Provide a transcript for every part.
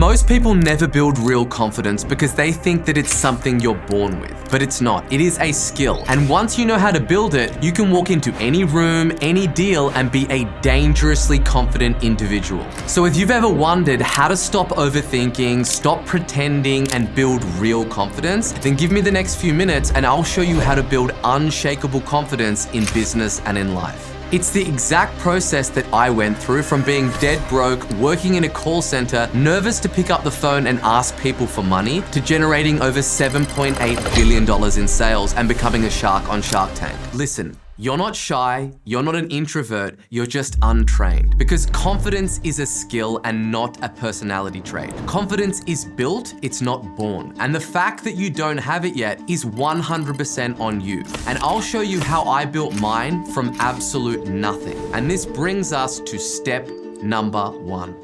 Most people never build real confidence because they think that it's something you're born with, but it's not. It is a skill. And once you know how to build it, you can walk into any room, any deal, and be a dangerously confident individual. So if you've ever wondered how to stop overthinking, stop pretending, and build real confidence, then give me the next few minutes and I'll show you how to build unshakable confidence in business and in life. It's the exact process that I went through, from being dead broke, working in a call center, nervous to pick up the phone and ask people for money, to generating over $7.8 billion in sales and becoming a shark on Shark Tank. Listen, you're not shy, you're not an introvert, you're just untrained. Because confidence is a skill and not a personality trait. Confidence is built, it's not born. And the fact that you don't have it yet is 100% on you. And I'll show you how I built mine from absolute nothing. And this brings us to step number 1.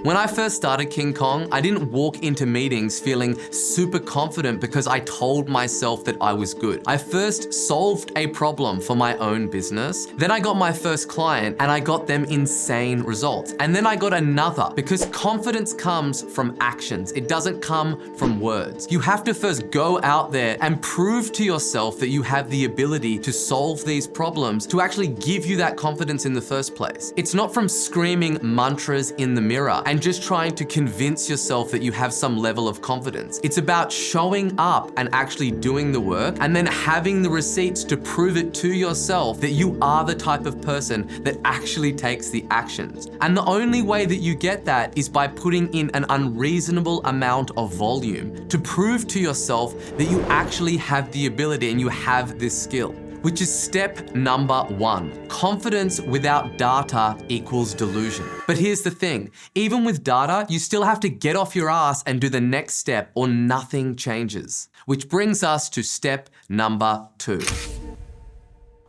When I first started King Kong, I didn't walk into meetings feeling super confident because I told myself that I was good. I first solved a problem for my own business. Then I got my first client and I got them insane results. And then I got another, because confidence comes from actions. It doesn't come from words. You have to first go out there and prove to yourself that you have the ability to solve these problems, to actually give you that confidence in the first place. It's not from screaming mantras in the mirror and just trying to convince yourself that you have some level of confidence. It's about showing up and actually doing the work and then having the receipts to prove it to yourself that you are the type of person that actually takes the actions. And the only way that you get that is by putting in an unreasonable amount of volume to prove to yourself that you actually have the ability and you have this skill. Which is step number 1. Confidence without data equals delusion. But here's the thing, even with data, you still have to get off your ass and do the next step or nothing changes. Which brings us to step number 2.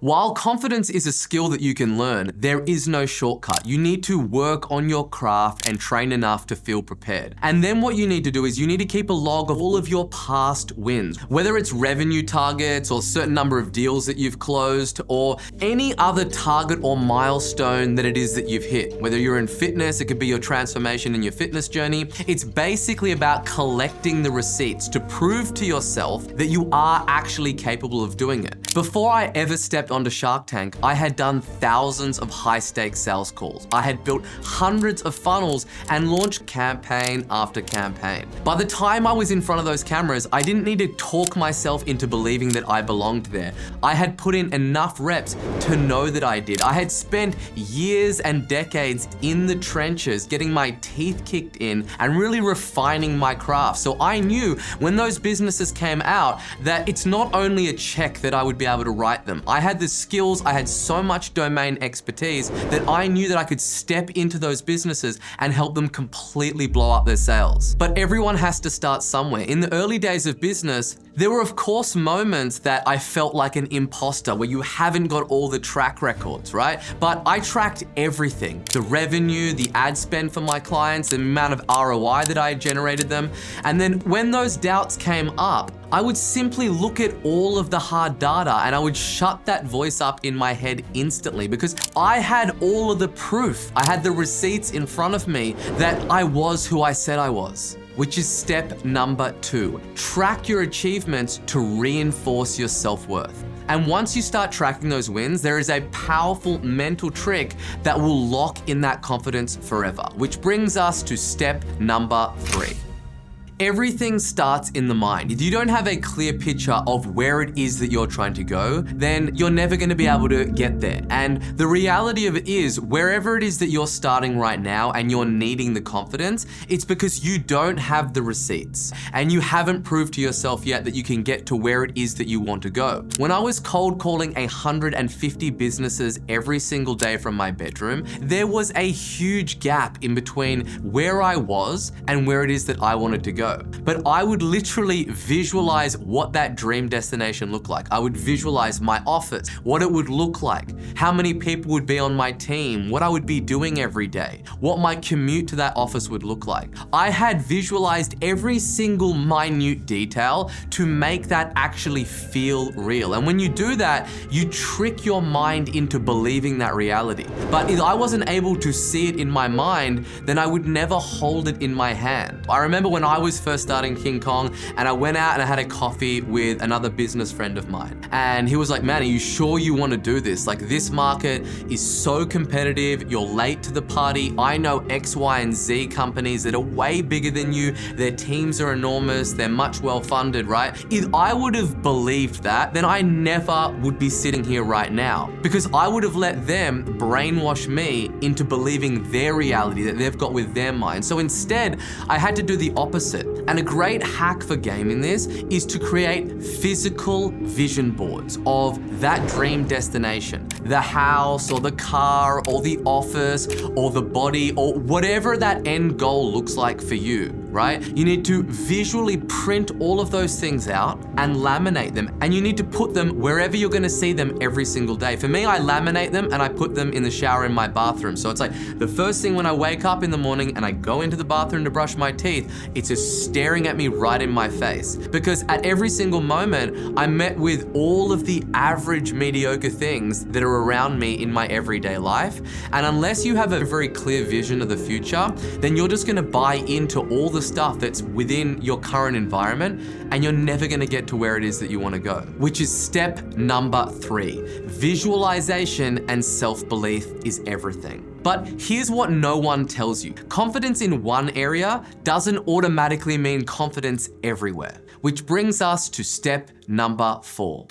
While confidence is a skill that you can learn, there is no shortcut. You need to work on your craft and train enough to feel prepared. And then what you need to do is you need to keep a log of all of your past wins, whether it's revenue targets or certain number of deals that you've closed or any other target or milestone that it is that you've hit. Whether you're in fitness, it could be your transformation in your fitness journey. It's basically about collecting the receipts to prove to yourself that you are actually capable of doing it. Before I ever stepped onto Shark Tank, I had done thousands of high-stakes sales calls. I had built hundreds of funnels and launched campaign after campaign. By the time I was in front of those cameras, I didn't need to talk myself into believing that I belonged there. I had put in enough reps to know that I did. I had spent years and decades in the trenches getting my teeth kicked in and really refining my craft. So I knew when those businesses came out that it's not only a check that I would be able to write them. I had the skills, I had so much domain expertise that I knew that I could step into those businesses and help them completely blow up their sales. But everyone has to start somewhere. In the early days of business, there were of course moments that I felt like an imposter where you haven't got all the track records, right? But I tracked everything, the revenue, the ad spend for my clients, the amount of ROI that I had generated them. And then when those doubts came up, I would simply look at all of the hard data and I would shut that voice up in my head instantly because I had all of the proof. I had the receipts in front of me that I was who I said I was. Which is step number 2. Track your achievements to reinforce your self-worth. And once you start tracking those wins, there is a powerful mental trick that will lock in that confidence forever. Which brings us to step number 3. Everything starts in the mind. If you don't have a clear picture of where it is that you're trying to go, then you're never going to be able to get there. And the reality of it is, wherever it is that you're starting right now and you're needing the confidence, it's because you don't have the receipts and you haven't proved to yourself yet that you can get to where it is that you want to go. When I was cold calling 150 businesses every single day from my bedroom, there was a huge gap in between where I was and where it is that I wanted to go. go. But I would literally visualize what that dream destination looked like. I would visualize my office, what it would look like, how many people would be on my team, what I would be doing every day, what my commute to that office would look like. I had visualized every single minute detail to make that actually feel real. And when you do that, you trick your mind into believing that reality. But if I wasn't able to see it in my mind, then I would never hold it in my hand. I remember when I was first starting King Kong and I went out and I had a coffee with another business friend of mine. And he was like, man, are you sure you want to do this? Like, this market is so competitive. You're late to the party. I know X, Y, and Z companies that are way bigger than you. Their teams are enormous. They're much well funded, right? If I would have believed that, then I never would be sitting here right now, because I would have let them brainwash me into believing their reality that they've got with their mind. So instead, I had to do the opposite. And a great hack for gaming this is to create physical vision boards of that dream destination, the house or the car or the office or the body or whatever that end goal looks like for you, right? You need to visually print all of those things out and laminate them. And you need to put them wherever you're gonna see them every single day. For me, I laminate them and I put them in the shower in my bathroom. So it's like the first thing when I wake up in the morning and I go into the bathroom to brush my teeth, it's just staring at me right in my face. Because at every single moment, I'm met with all of the average mediocre things that are around me in my everyday life. And unless you have a very clear vision of the future, then you're just gonna buy into all the stuff that's within your current environment, and you're never gonna get to where it is that you wanna go. Which is step number 3. Visualization and self-belief is everything. But here's what no one tells you. Confidence in one area doesn't automatically mean confidence everywhere. Which brings us to step number 4.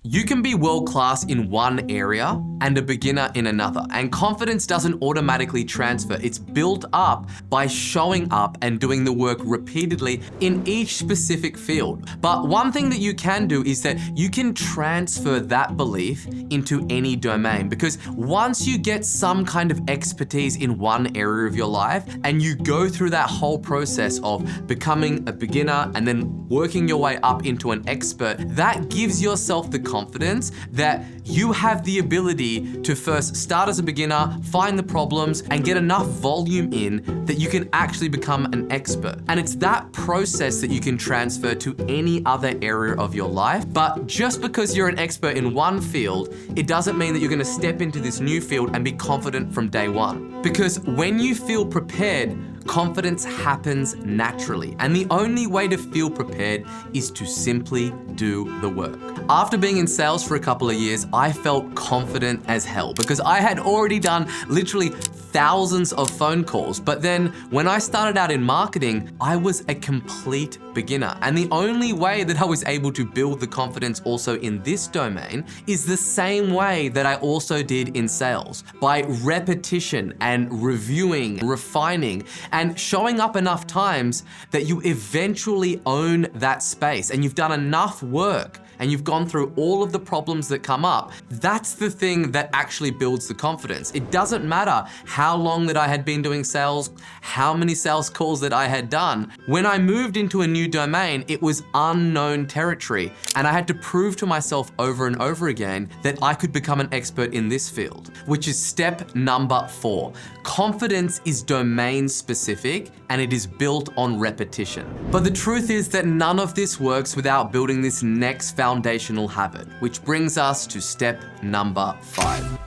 You can be world-class in one area and a beginner in another, and confidence doesn't automatically transfer. It's built up by showing up and doing the work repeatedly in each specific field. But one thing that you can do is that you can transfer that belief into any domain, because once you get some kind of expertise in one area of your life and you go through that whole process of becoming a beginner and then working your way up into an expert, that gives yourself the confidence that you have the ability to first start as a beginner, find the problems, and get enough volume in that you can actually become an expert. And it's that process that you can transfer to any other area of your life. But just because you're an expert in one field, it doesn't mean that you're gonna step into this new field and be confident from day one. Because when you feel prepared, confidence happens naturally. And the only way to feel prepared is to simply do the work. After being in sales for a couple of years, I felt confident as hell because I had already done literally thousands of phone calls. But then when I started out in marketing, I was a complete beginner. And the only way that I was able to build the confidence also in this domain is the same way that I also did in sales, by repetition and reviewing, refining, and showing up enough times that you eventually own that space and you've done enough work and you've gone through all of the problems that come up. That's the thing that actually builds the confidence. It doesn't matter how long that I had been doing sales, how many sales calls that I had done. When I moved into a new domain, it was unknown territory, and I had to prove to myself over and over again that I could become an expert in this field, which is step number 4. Confidence is domain specific and it is built on repetition. But the truth is that none of this works without building this next foundational habit, which brings us to step number 5.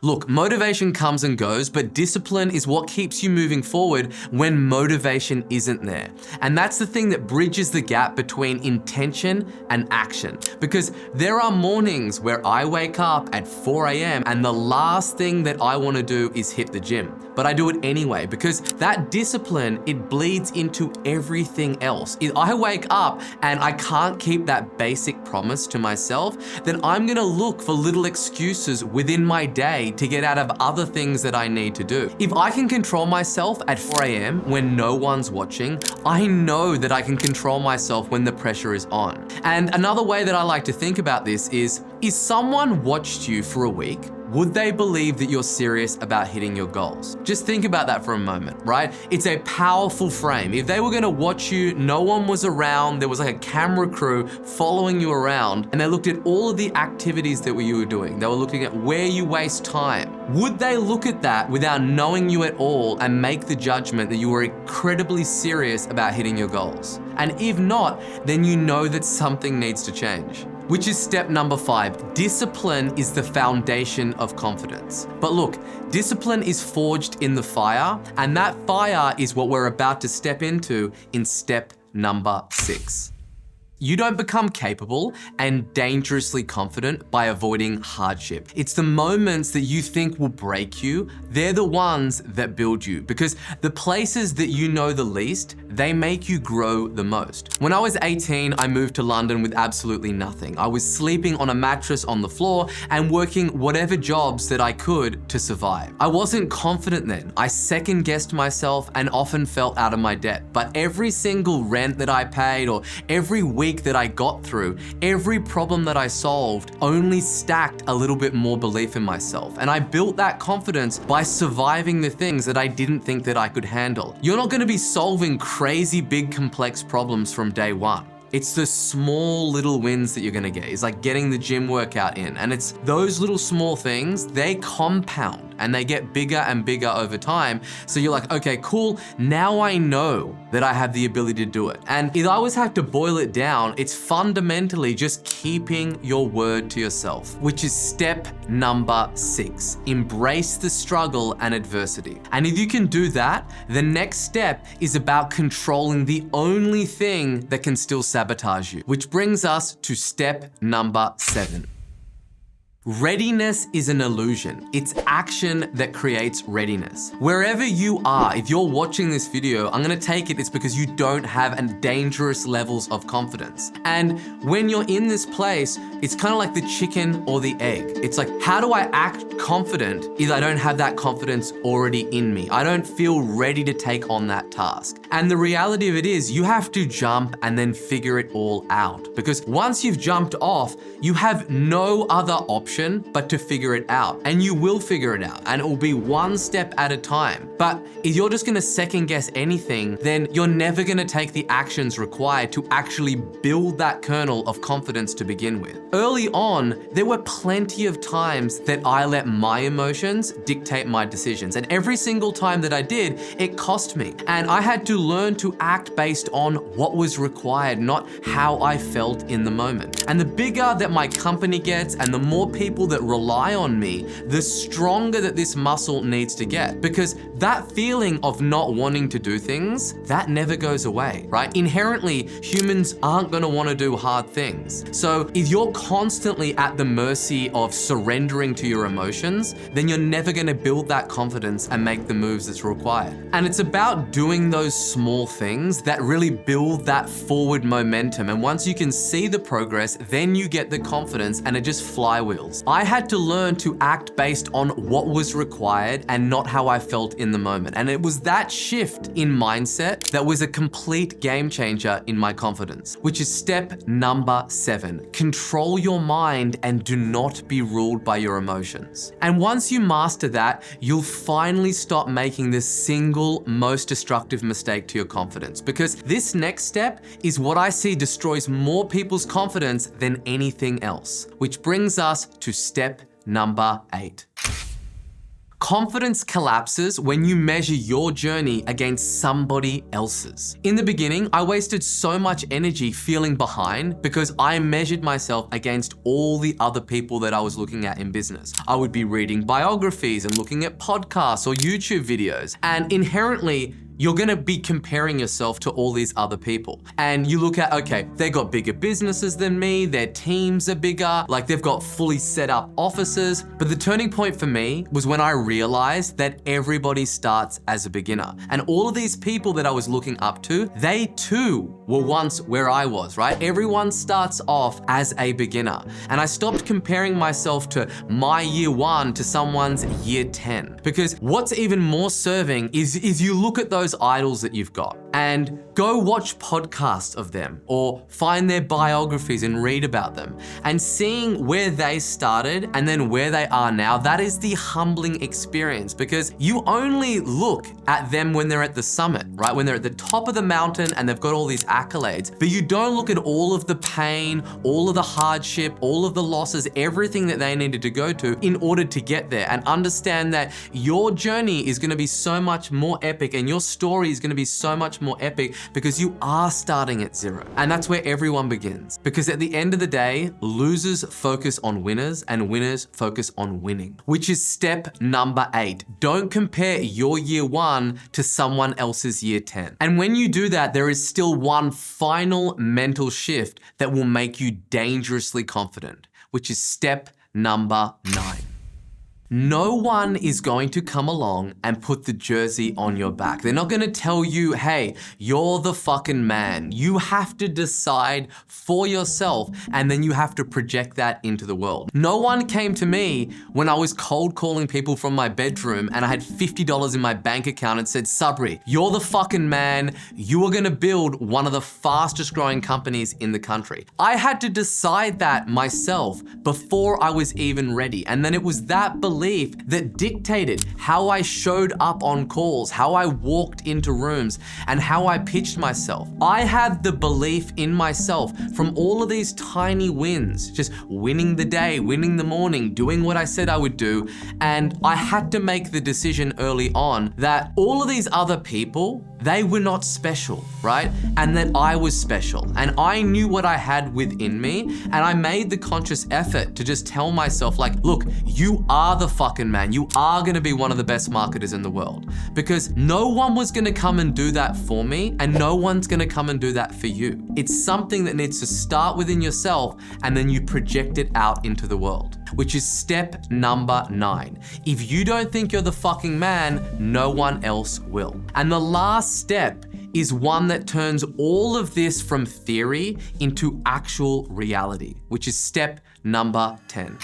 Look, motivation comes and goes, but discipline is what keeps you moving forward when motivation isn't there. And that's the thing that bridges the gap between intention and action. Because there are mornings where I wake up at 4 a.m. and the last thing that I want to do is hit the gym. But I do it anyway because that discipline, it bleeds into everything else. If I wake up and I can't keep that basic promise to myself, then I'm gonna look for little excuses within my day to get out of other things that I need to do. If I can control myself at 4 a.m. when no one's watching, I know that I can control myself when the pressure is on. And another way that I like to think about this is someone watched you for a week, would they believe that you're serious about hitting your goals? Just think about that for a moment, right? It's a powerful frame. If they were gonna watch you, no one was around, there was like a camera crew following you around, and they looked at all of the activities that you were doing. They were looking at where you waste time. Would they look at that without knowing you at all and make the judgment that you were incredibly serious about hitting your goals? And if not, then you know that something needs to change. Which is step number 5. Discipline is the foundation of confidence. But look, discipline is forged in the fire, and that fire is what we're about to step into in step number 6. You don't become capable and dangerously confident by avoiding hardship. It's the moments that you think will break you, they're the ones that build you, because the places that you know the least, they make you grow the most. When I was 18, I moved to London with absolutely nothing. I was sleeping on a mattress on the floor and working whatever jobs that I could to survive. I wasn't confident then. I second-guessed myself and often felt out of my depth. But every single rent that I paid or every week that I got through, every problem that I solved only stacked a little bit more belief in myself. And I built that confidence by surviving the things that I didn't think that I could handle. You're not gonna be solving crazy big complex problems from day one. It's the small little wins that you're gonna get. It's like getting the gym workout in. And it's those little small things, they compound and they get bigger and bigger over time. So you're like, okay, cool, now I know that I have the ability to do it. And if I always have to boil it down, it's fundamentally just keeping your word to yourself, which is step number 6. Embrace the struggle and adversity. And if you can do that, the next step is about controlling the only thing that can still sabotage you, which brings us to step number 7. Readiness is an illusion. It's action that creates readiness. Wherever you are, if you're watching this video, I'm gonna take it's because you don't have dangerous levels of confidence. And when you're in this place, it's kind of like the chicken or the egg. It's like, how do I act confident if I don't have that confidence already in me? I don't feel ready to take on that task. And the reality of it is, you have to jump and then figure it all out. Because once you've jumped off, you have no other option but to figure it out. And you will figure it out, and it will be one step at a time. But if you're just gonna second guess anything, then you're never gonna take the actions required to actually build that kernel of confidence to begin with. Early on, there were plenty of times that I let my emotions dictate my decisions. And every single time that I did, it cost me. And I had to learn to act based on what was required, not how I felt in the moment. And the bigger that my company gets and the more people that rely on me, the stronger that this muscle needs to get. Because that feeling of not wanting to do things, that never goes away, right? Inherently, humans aren't gonna wanna do hard things. So if you're constantly at the mercy of surrendering to your emotions, then you're never gonna build that confidence and make the moves that's required. And it's about doing those small things that really build that forward momentum. And once you can see the progress, then you get the confidence and it just flywheels. I had to learn to act based on what was required and not how I felt in the moment. And it was that shift in mindset that was a complete game changer in my confidence, which is step number 7. Control your mind and do not be ruled by your emotions. And once you master that, you'll finally stop making the single most destructive mistake to your confidence, because this next step is what I see destroys more people's confidence than anything else, which brings us to step number 8. Confidence collapses when you measure your journey against somebody else's. In the beginning, I wasted so much energy feeling behind because I measured myself against all the other people that I was looking at in business. I would be reading biographies and looking at podcasts or YouTube videos, and inherently, you're gonna be comparing yourself to all these other people. And you look at, okay, they got bigger businesses than me, their teams are bigger, like they've got fully set up offices. But the turning point for me was when I realized that everybody starts as a beginner. And all of these people that I was looking up to, they too were once where I was, right? Everyone starts off as a beginner. And I stopped comparing myself to my year 1 to someone's year 10. Because what's even more serving is you look at those idols that you've got and go watch podcasts of them or find their biographies and read about them. And seeing where they started and then where they are now, that is the humbling experience, because you only look at them when they're at the summit, right? When they're at the top of the mountain and they've got all these accolades, but you don't look at all of the pain, all of the hardship, all of the losses, everything that they needed to go to in order to get there, and understand that your journey is gonna be so much more epic and your story is gonna be so much more epic because you are starting at zero. And that's where everyone begins. Because at the end of the day, losers focus on winners and winners focus on winning, which is step number 8. Don't compare your year 1 to someone else's year 10. And when you do that, there is still one final mental shift that will make you dangerously confident, which is step number 9. No one is going to come along and put the jersey on your back. They're not gonna tell you, hey, you're the fucking man. You have to decide for yourself, and then you have to project that into the world. No one came to me when I was cold calling people from my bedroom and I had $50 in my bank account and said, Sabri, you're the fucking man. You are gonna build one of the fastest growing companies in the country. I had to decide that myself before I was even ready. And then it was that belief that dictated how I showed up on calls, how I walked into rooms, and how I pitched myself. I had the belief in myself from all of these tiny wins, just winning the day, winning the morning, doing what I said I would do. And I had to make the decision early on that all of these other people, they were not special, right? And that I was special. And I knew what I had within me. And I made the conscious effort to just tell myself, like, look, you are the fucking man. You are gonna be one of the best marketers in the world. Because no one was gonna come and do that for me, and no one's gonna come and do that for you. It's something that needs to start within yourself, and then you project it out into the world, which is step number 9. If you don't think you're the fucking man, no one else will. And the last step is one that turns all of this from theory into actual reality, which is step number 10.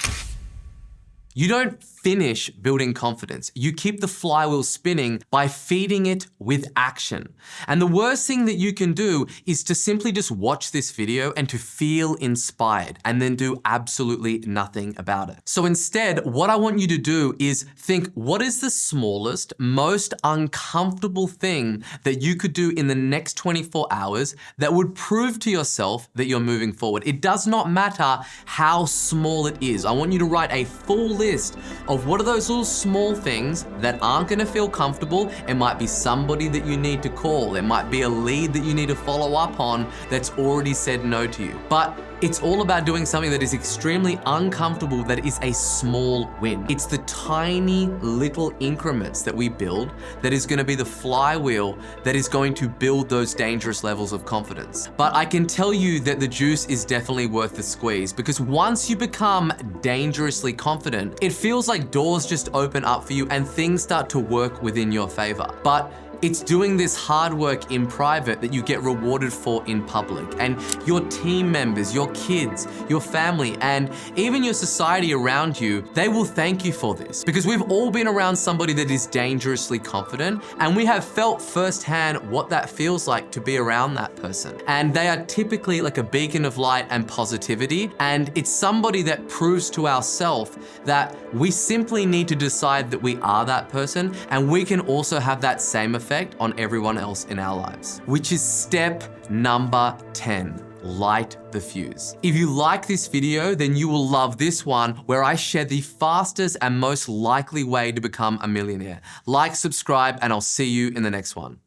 You don't finish building confidence. You keep the flywheel spinning by feeding it with action. And the worst thing that you can do is to simply just watch this video and to feel inspired and then do absolutely nothing about it. So instead, what I want you to do is think, what is the smallest, most uncomfortable thing that you could do in the next 24 hours that would prove to yourself that you're moving forward? It does not matter how small it is. I want you to write a full list of what are those little small things that aren't gonna feel comfortable. It might be somebody that you need to call. It might be a lead that you need to follow up on that's already said no to you. But it's all about doing something that is extremely uncomfortable, that is a small win. It's the tiny little increments that we build that is gonna be the flywheel that is going to build those dangerous levels of confidence. But I can tell you that the juice is definitely worth the squeeze, because once you become dangerously confident, it feels like doors just open up for you and things start to work within your favor. But it's doing this hard work in private that you get rewarded for in public. And your team members, your kids, your family, and even your society around you, they will thank you for this. Because we've all been around somebody that is dangerously confident, and we have felt firsthand what that feels like to be around that person. And they are typically like a beacon of light and positivity. And it's somebody that proves to ourselves that we simply need to decide that we are that person, and we can also have that same effect on everyone else in our lives, which is step number 10. Light the fuse. If you like this video, then you will love this one where I share the fastest and most likely way to become a millionaire. Like, subscribe, and I'll see you in the next one.